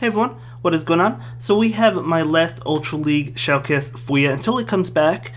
Hey everyone, what is going on? So we have my last Ultra League shoutcast for you until it comes back,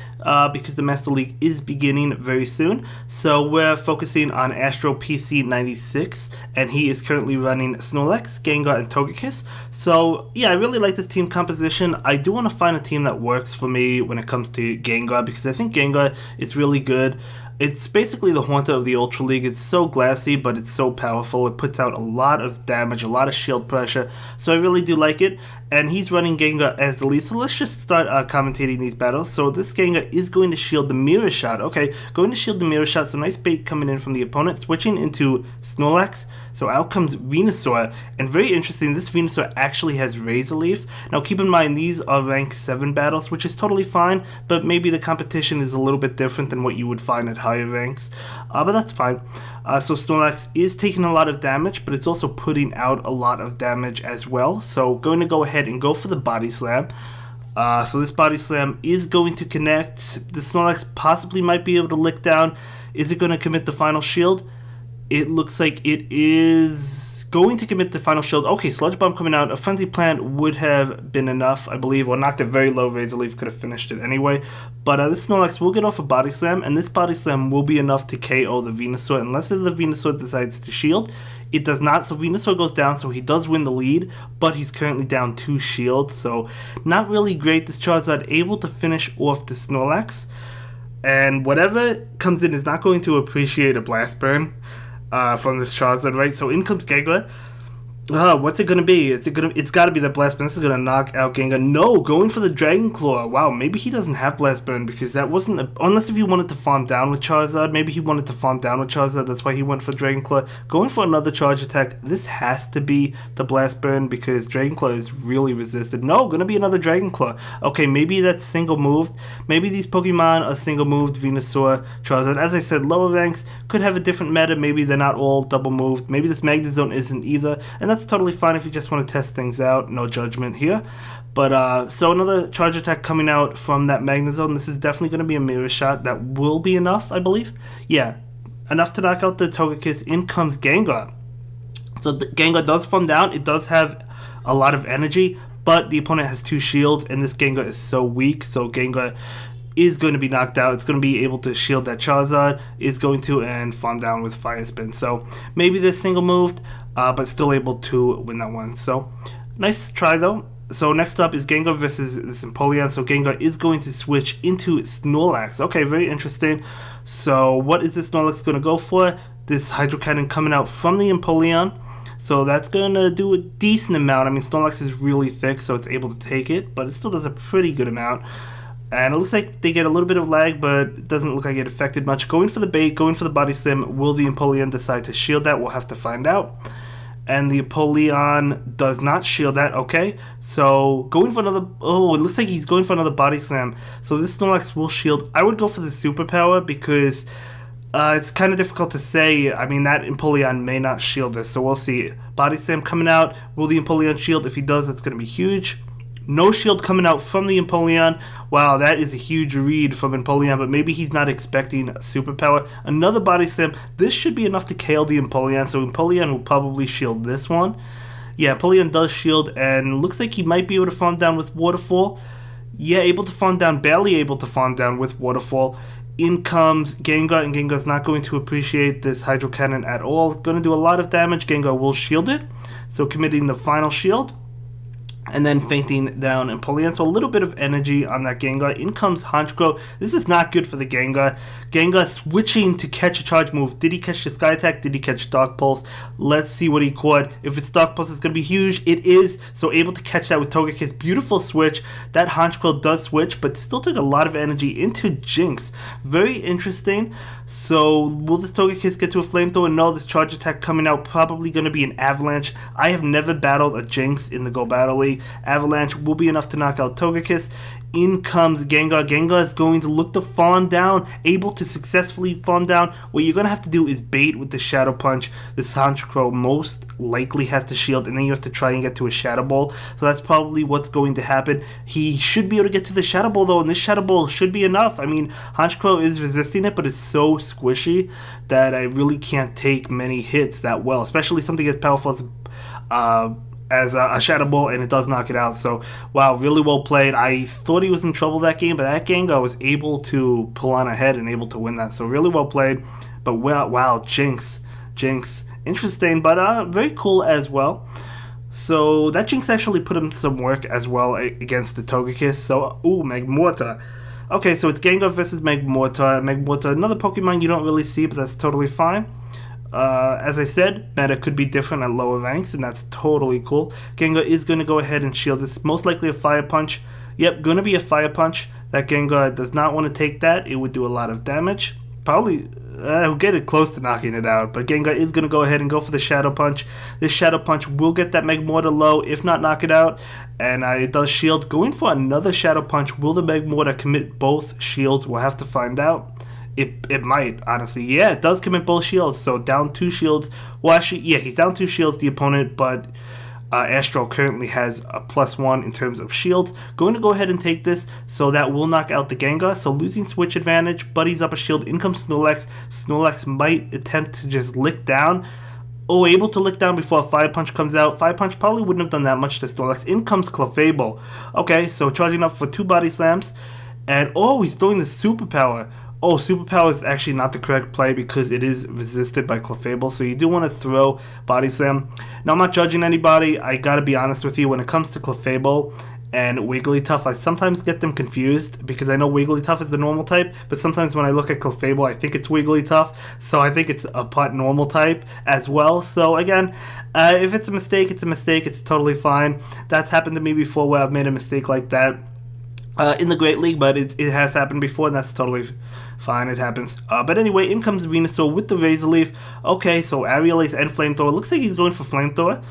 because the Master League is beginning very soon. So we're focusing on Astro PC 96, and he is currently running Snorlax, Gengar, and Togekiss. So yeah, I really like this team composition. I do want to find a team that works for me when it comes to Gengar, because I think Gengar is really good. It's basically the Haunter of the Ultra League. It's so glassy, but it's so powerful. It puts out a lot of damage, a lot of shield pressure. So I really do like it. And he's running Gengar as the lead. So let's just start commentating these battles. So this Gengar is going to shield the Mirror Shot. Okay, going to shield the Mirror Shot. So nice bait coming in from the opponent. Switching into Snorlax. So out comes Venusaur. And very interesting, this Venusaur actually has Razor Leaf. Now keep in mind, these are rank 7 battles, which is totally fine. But maybe the competition is a little bit different than what you would find at higher ranks. But that's fine. So Snorlax is taking a lot of damage, but it's also putting out a lot of damage as well. So going to go ahead and go for the Body Slam. So this Body Slam is going to connect. The Snorlax possibly might be able to lick down. Is it going to commit the final shield? It looks like it is going to commit the final shield. Okay, Sludge Bomb coming out. A Frenzy Plant would have been enough, I believe, or knocked it very low. Razor Leaf could have finished it anyway. But this Snorlax will get off a Body Slam, and this Body Slam will be enough to KO the Venusaur, unless the Venusaur decides to shield. It does not, so Venusaur goes down, so he does win the lead, but he's currently down 2 shields, so not really great. This Charizard able to finish off the Snorlax, and whatever comes in is not going to appreciate a Blast Burn from this Charizard, right? So in comes Gengar. What's it gonna be? It's gotta be that Blast Burn. This is gonna knock out Gengar. No, going for the Dragon Claw. Wow, maybe he doesn't have Blast Burn, because that wasn't unless if he wanted to farm down with Charizard. Maybe he wanted to farm down with Charizard. That's why he went for Dragon Claw. Going for another charge attack. This has to be the Blast Burn, because Dragon Claw is really resisted. No, gonna be another Dragon Claw. Okay, maybe that's single moved. Maybe these Pokemon are single moved. Venusaur, Charizard. As I said, lower ranks could have a different meta. Maybe they're not all double moved. Maybe this Magnezone isn't either, and that's totally fine if you just want to test things out. No judgment here. But so another charge attack coming out from that Magnezone. This is definitely going to be a Mirror Shot. That will be enough, I believe. Yeah, enough to knock out the Togekiss. In comes Gengar. So Gengar does farm down. It does have a lot of energy, but the opponent has 2 shields, and this Gengar is so weak. So Gengar is going to be knocked out. It's going to be able to shield that Charizard, is going to, and farm down with Fire Spin. So maybe they're single moved, but still able to win that one. So nice try though. So next up is Gengar versus this Empoleon. So Gengar is going to switch into Snorlax. Okay, very interesting. So what is this Snorlax going to go for? This Hydro Cannon coming out from the Empoleon. So that's going to do a decent amount. I mean, Snorlax is really thick, so it's able to take it, but it still does a pretty good amount. And it looks like they get a little bit of lag, but it doesn't look like it affected much. Going for the bait, going for the Body Slam. Will the Empoleon decide to shield that? We'll have to find out. And the Empoleon does not shield that. Okay, so going for another. Oh, it looks like he's going for another Body Slam. So this Snorlax will shield. I would go for the Superpower, because it's kind of difficult to say. I mean, that Empoleon may not shield this, so we'll see. Body Slam coming out. Will the Empoleon shield? If he does, that's going to be huge. No shield coming out from the Empoleon. Wow, that is a huge read from Empoleon, but maybe he's not expecting a Superpower. Another Body Slam. This should be enough to KO the Empoleon, so Empoleon will probably shield this one. Yeah, Empoleon does shield, and looks like he might be able to farm down with Waterfall. Yeah, able to farm down, barely able to farm down with Waterfall. In comes Gengar, and Gengar's not going to appreciate this Hydro Cannon at all. It's going to do a lot of damage. Gengar will shield it, so committing the final shield. And then fainting down Empoleon. So a little bit of energy on that Gengar. In comes Honchkrow. This is not good for the Gengar. Gengar switching to catch a charge move. Did he catch the Sky Attack? Did he catch Dark Pulse? Let's see what he caught. If it's Dark Pulse, it's going to be huge. It is. So able to catch that with Togekiss. Beautiful switch. That Honchkrow does switch, but still took a lot of energy into Jinx. Very interesting. So will this Togekiss get to a Flamethrower? No, this charge attack coming out probably going to be an Avalanche. I have never battled a Jinx in the Go Battle League. Avalanche will be enough to knock out Togekiss. In comes Gengar. Gengar is going to look to farm down, able to successfully farm down. What you're going to have to do is bait with the Shadow Punch. This Honchkrow most likely has to shield, and then you have to try and get to a Shadow Ball. So that's probably what's going to happen. He should be able to get to the Shadow Ball though, and this Shadow Ball should be enough. I mean, Honchkrow is resisting it, but it's so squishy that I really can't take many hits that well, especially something as powerful as as a Shadow Ball, and it does knock it out. So, wow, really well played. I thought he was in trouble that game, but that Gengar was able to pull on ahead and able to win that. So, really well played. But, wow, Jinx. Interesting, but very cool as well. So, that Jinx actually put him some work as well against the Togekiss. So, Magmortar. Okay, so it's Gengar versus Magmortar. Magmortar, another Pokemon you don't really see, but that's totally fine. As I said, meta could be different at lower ranks, and that's totally cool. Gengar is going to go ahead and shield this. Most likely a Fire Punch. Yep, going to be a Fire Punch. That Gengar does not want to take that. It would do a lot of damage. Probably get it close to knocking it out, but Gengar is going to go ahead and go for the Shadow Punch. This Shadow Punch will get that Magmortar low, if not knock it out, and it does shield. Going for another Shadow Punch. Will the Magmortar commit both shields? We'll have to find out. It might, honestly. Yeah, it does commit both shields, so down 2 shields. Well, actually, yeah, he's down 2 shields, the opponent, but Astro currently has a +1 in terms of shields. Going to go ahead and take this, so that will knock out the Gengar. So losing switch advantage, but he's up a shield. In comes Snorlax. Snorlax might attempt to just lick down. Oh, able to lick down before a Fire Punch comes out. Fire Punch probably wouldn't have done that much to Snorlax. In comes Clefable. Okay, so charging up for 2 Body Slams. And, he's throwing the Superpower. Superpower is actually not the correct play because it is resisted by Clefable, so you do want to throw Body Slam. Now, I'm not judging anybody. I gotta be honest with you. When it comes to Clefable and Wigglytuff, I sometimes get them confused because I know Wigglytuff is the normal type, but sometimes when I look at Clefable, I think it's Wigglytuff, so I think it's a part normal type as well. So, again, if it's a mistake, it's a mistake. It's totally fine. That's happened to me before where I've made a mistake like that. In the Great League, but it has happened before, and that's totally fine. It happens. But anyway, in comes Venusaur with the Razor Leaf. Okay, so Aerial Ace and Flamethrower. Looks like he's going for Flamethrower.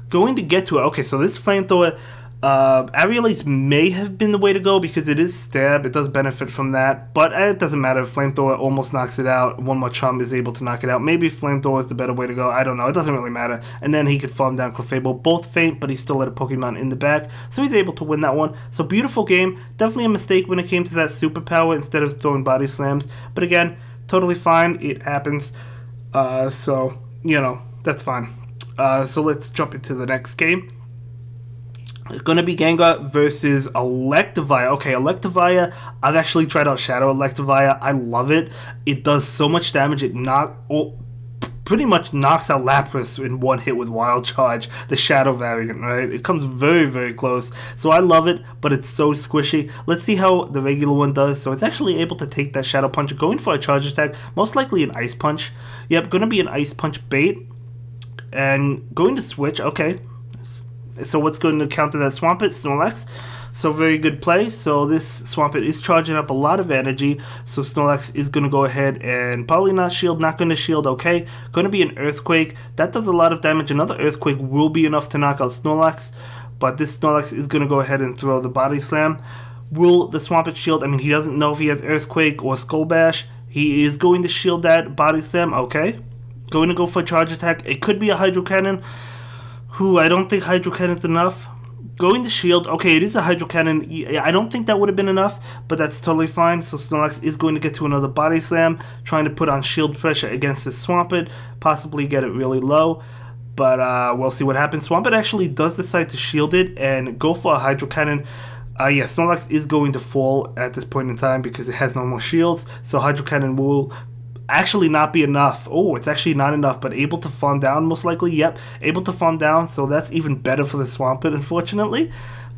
Going to get to it. Okay, so this Flamethrower, Aerial Ace may have been the way to go because it is stab. It does benefit from that, but it doesn't matter. Flamethrower almost knocks it out. One more Chum is able to knock it out. Maybe Flamethrower is the better way to go. I don't know. It doesn't really matter. And then he could farm down Clefable. Both faint, but he still had a Pokemon in the back, so he's able to win that one. So beautiful game. Definitely a mistake when it came to that Superpower instead of throwing Body Slams. But again, totally fine. It happens. So, that's fine. So let's jump into the next game. It's going to be Gengar versus Electivire. Okay, Electivire, I've actually tried out Shadow Electivire. I love it. It does so much damage. It pretty much knocks out Lapras in one hit with Wild Charge, the Shadow variant, right? It comes very, very close. So I love it, but it's so squishy. Let's see how the regular one does. So it's actually able to take that Shadow Punch, going for a Charge Attack, most likely an Ice Punch. Yep, going to be an Ice Punch bait. And going to switch, okay. So what's going to counter that Swampert? Snorlax. So very good play. So this Swampert is charging up a lot of energy. So Snorlax is going to go ahead and probably not shield. Not going to shield. Okay. Going to be an Earthquake. That does a lot of damage. Another Earthquake will be enough to knock out Snorlax. But this Snorlax is going to go ahead and throw the Body Slam. Will the Swampert shield? I mean, he doesn't know if he has Earthquake or Skull Bash. He is going to shield that Body Slam. Okay. Going to go for a Charge Attack. It could be a Hydro Cannon. I don't think Hydro Cannon's enough. Going to shield. Okay, it is a Hydro Cannon. I don't think that would have been enough, but that's totally fine. So Snorlax is going to get to another Body Slam, trying to put on shield pressure against this Swampert, possibly get it really low. But we'll see what happens. Swampert actually does decide to shield it and go for a Hydro Cannon. Snorlax is going to fall at this point in time because it has no more shields. So Hydro Cannon will actually not be enough. It's actually not enough, but able to farm down most likely. Yep, able to farm down, so that's even better for the Swampert, unfortunately.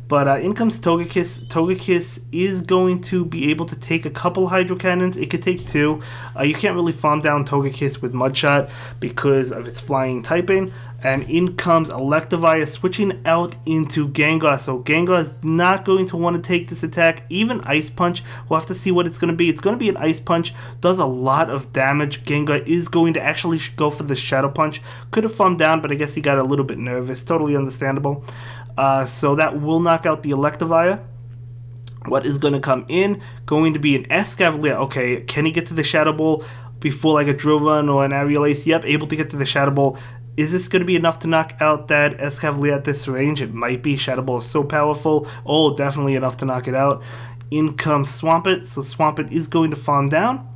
But in comes Togekiss. Togekiss is going to be able to take a couple Hydro Cannons. It could take 2. You can't really farm down Togekiss with Mudshot because of its flying typing. And in comes Electivire, switching out into Gengar. So Gengar is not going to want to take this attack. Even Ice Punch, we'll have to see what it's going to be. It's going to be an Ice Punch. Does a lot of damage. Gengar is going to actually go for the Shadow Punch. Could have farmed down, but I guess he got a little bit nervous. Totally understandable. So that will knock out the Electivire. What is going to come in? Going to be an Escavalier. Okay, can he get to the Shadow Ball before like a Drill Run or an Aerial Ace? Yep, able to get to the Shadow Ball. Is this going to be enough to knock out that Escavalier at this range? It might be. Shadow Ball is so powerful. Definitely enough to knock it out. In comes Swampert. So Swampert is going to farm down.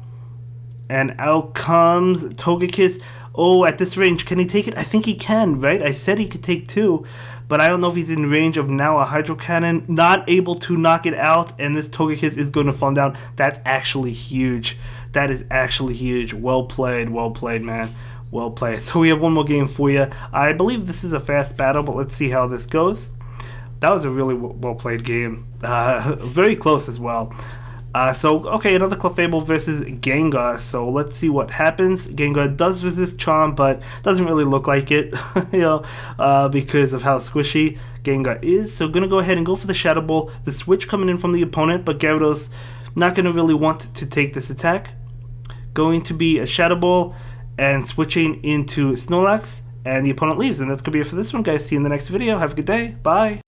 And out comes Togekiss. Oh, at this range, can he take it? I think he can, right? I said he could take 2, but I don't know if he's in range of now a Hydro Cannon. Not able to knock it out, and this Togekiss is going to fall down. That's actually huge. That is actually huge. Well played, man. Well played. So we have one more game for you. I believe this is a fast battle, but let's see how this goes. That was a really well played game. Very close as well. Okay, another Clefable versus Gengar. So let's see what happens. Gengar does resist Charm, but doesn't really look like it, because of how squishy Gengar is. So gonna go ahead and go for the Shadow Ball. The switch coming in from the opponent, but Gyarados not gonna really want to take this attack. Going to be a Shadow Ball and switching into Snorlax, and the opponent leaves. And that's gonna be it for this one, guys. See you in the next video. Have a good day. Bye.